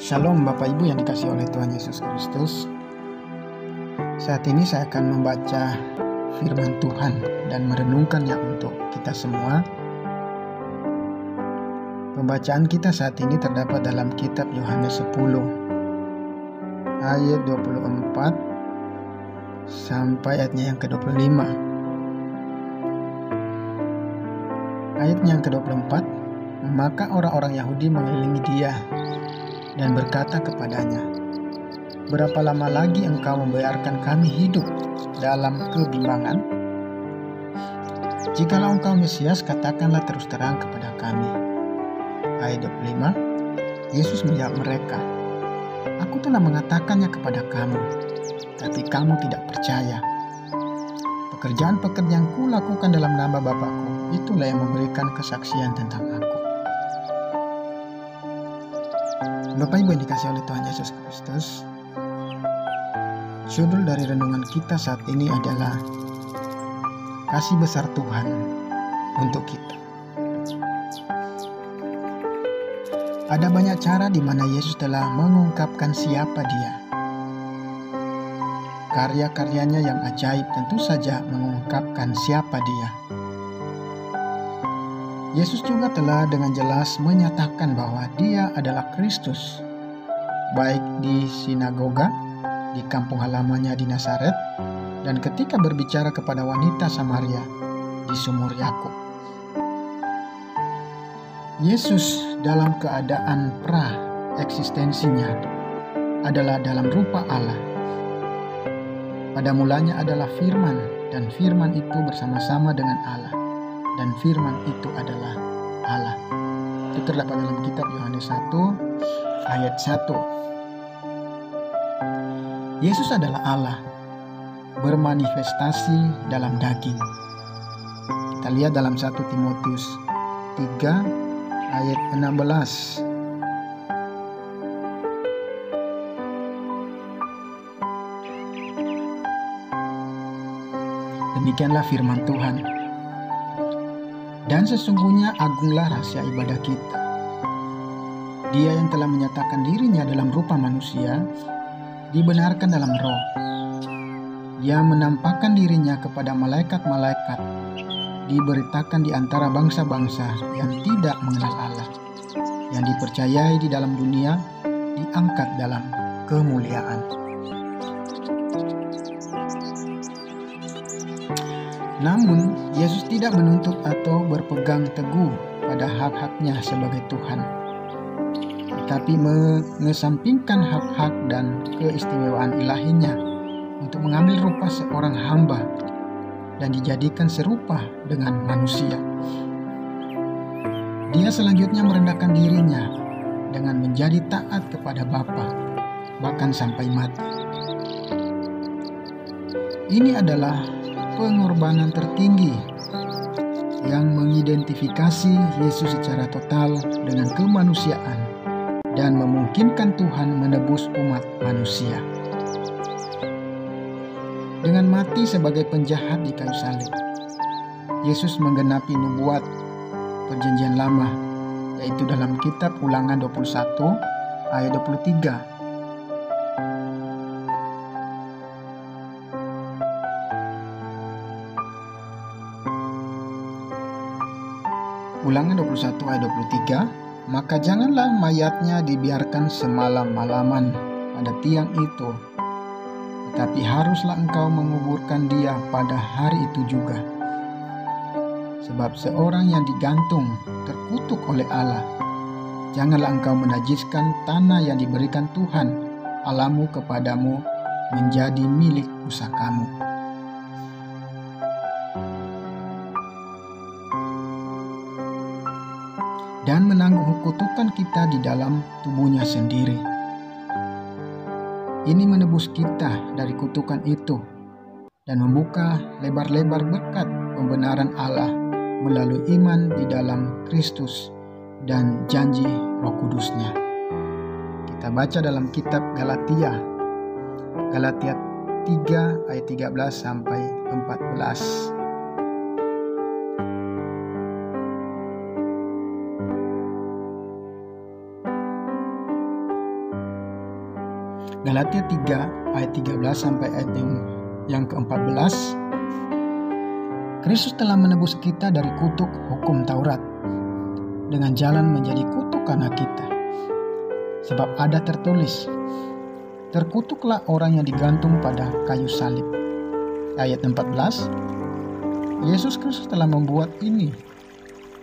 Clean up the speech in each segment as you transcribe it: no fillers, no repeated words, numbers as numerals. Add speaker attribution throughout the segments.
Speaker 1: Shalom Bapak Ibu yang dikasihi oleh Tuhan Yesus Kristus. Saat ini saya akan membaca firman Tuhan dan merenungkannya untuk kita semua. Pembacaan kita saat ini terdapat dalam kitab Yohanes 10 ayat 24 sampai ayatnya yang ke-25. Ayatnya yang ke-24, maka orang-orang Yahudi mengelilingi dia dan berkata kepadanya, "Berapa lama lagi engkau membiarkan kami hidup dalam kebimbangan? Jikalau engkau Mesias, katakanlah terus terang kepada kami." Ayat 25, Yesus menjawab mereka, "Aku telah mengatakannya kepada kamu, tapi kamu tidak percaya. Pekerjaan-pekerjaan yang kulakukan dalam nama Bapa-Ku, itulah yang memberikan kesaksian tentang Aku." Bapak Ibu yang dikasihi oleh Tuhan Yesus Kristus, judul dari renungan kita saat ini adalah kasih besar Tuhan untuk kita. Ada banyak cara di mana Yesus telah mengungkapkan siapa Dia. Karya-karyanya yang ajaib tentu saja mengungkapkan siapa Dia. Yesus juga telah dengan jelas menyatakan bahwa Dia adalah Kristus, baik di sinagoga, di kampung halamannya di Nazaret, dan ketika berbicara kepada wanita Samaria di sumur Yakub. Yesus dalam keadaan pra-eksistensinya adalah dalam rupa Allah. Pada mulanya adalah Firman, dan Firman itu bersama-sama dengan Allah. Dan firman itu adalah Allah. Itu terdapat dalam kitab Yohanes 1 ayat 1. Yesus adalah Allah, bermanifestasi dalam daging. Kita lihat dalam 1 Timotius 3 ayat 16. Demikianlah firman Tuhan. Dan sesungguhnya agunglah rahasia ibadah kita. Dia yang telah menyatakan dirinya dalam rupa manusia, dibenarkan dalam roh. Dia menampakkan dirinya kepada malaikat-malaikat, diberitakan di antara bangsa-bangsa yang tidak mengenal Allah, yang dipercayai di dalam dunia, diangkat dalam kemuliaan. Namun, Yesus tidak menuntut atau berpegang teguh pada hak-haknya sebagai Tuhan, tetapi mengesampingkan hak-hak dan keistimewaan ilahinya untuk mengambil rupa seorang hamba dan dijadikan serupa dengan manusia. Dia selanjutnya merendahkan dirinya dengan menjadi taat kepada Bapa, bahkan sampai mati. Ini adalah pengorbanan tertinggi yang mengidentifikasi Yesus secara total dengan kemanusiaan dan memungkinkan Tuhan menebus umat manusia. Dengan mati sebagai penjahat di kayu salib, Yesus menggenapi nubuat Perjanjian Lama, yaitu dalam kitab Ulangan 21 ayat 23. Ulangan 21 ayat 23, "Maka janganlah mayatnya dibiarkan semalam-malaman pada tiang itu, tetapi haruslah engkau menguburkan dia pada hari itu juga. Sebab seorang yang digantung terkutuk oleh Allah. Janganlah engkau menajiskan tanah yang diberikan Tuhan Allahmu kepadamu menjadi milik pusakamu." Dan menanggung kutukan kita di dalam tubuhnya sendiri. Ini menebus kita dari kutukan itu dan membuka lebar-lebar berkat pembenaran Allah melalui iman di dalam Kristus dan janji Roh Kudus-Nya. Kita baca dalam kitab Galatia 3 ayat 13 sampai 14. Galatia 3 ayat 13 sampai ayat yang ke-14. Kristus telah menebus kita dari kutuk hukum Taurat dengan jalan menjadi kutuk karena kita. Sebab ada tertulis, terkutuklah orang yang digantung pada kayu salib. Ayat 14, Yesus Kristus telah membuat ini,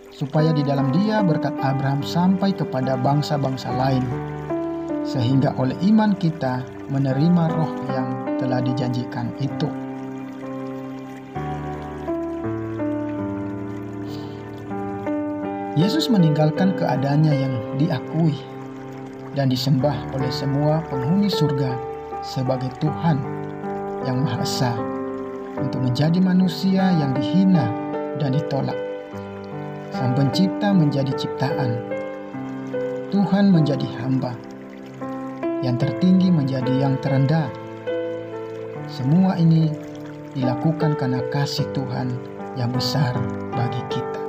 Speaker 1: supaya di dalam Dia berkat Abraham sampai kepada bangsa-bangsa lain, sehingga oleh iman kita menerima roh yang telah dijanjikan itu. Yesus meninggalkan keadaannya yang diakui dan disembah oleh semua penghuni surga sebagai Tuhan yang Maha Esa untuk menjadi manusia yang dihina dan ditolak. Sang Pencipta menjadi ciptaan, Tuhan menjadi hamba, yang tertinggi menjadi yang terendah. Semua ini dilakukan karena kasih Tuhan yang besar bagi kita.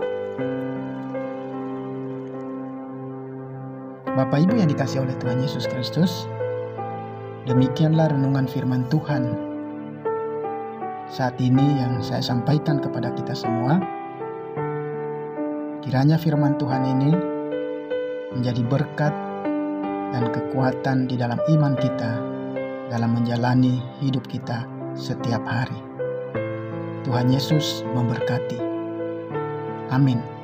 Speaker 1: Bapak Ibu yang dikasihi oleh Tuhan Yesus Kristus, demikianlah renungan firman Tuhan saat ini yang saya sampaikan kepada kita semua. Kiranya firman Tuhan ini menjadi berkat dan kekuatan di dalam iman kita dalam menjalani hidup kita setiap hari. Tuhan Yesus memberkati. Amin.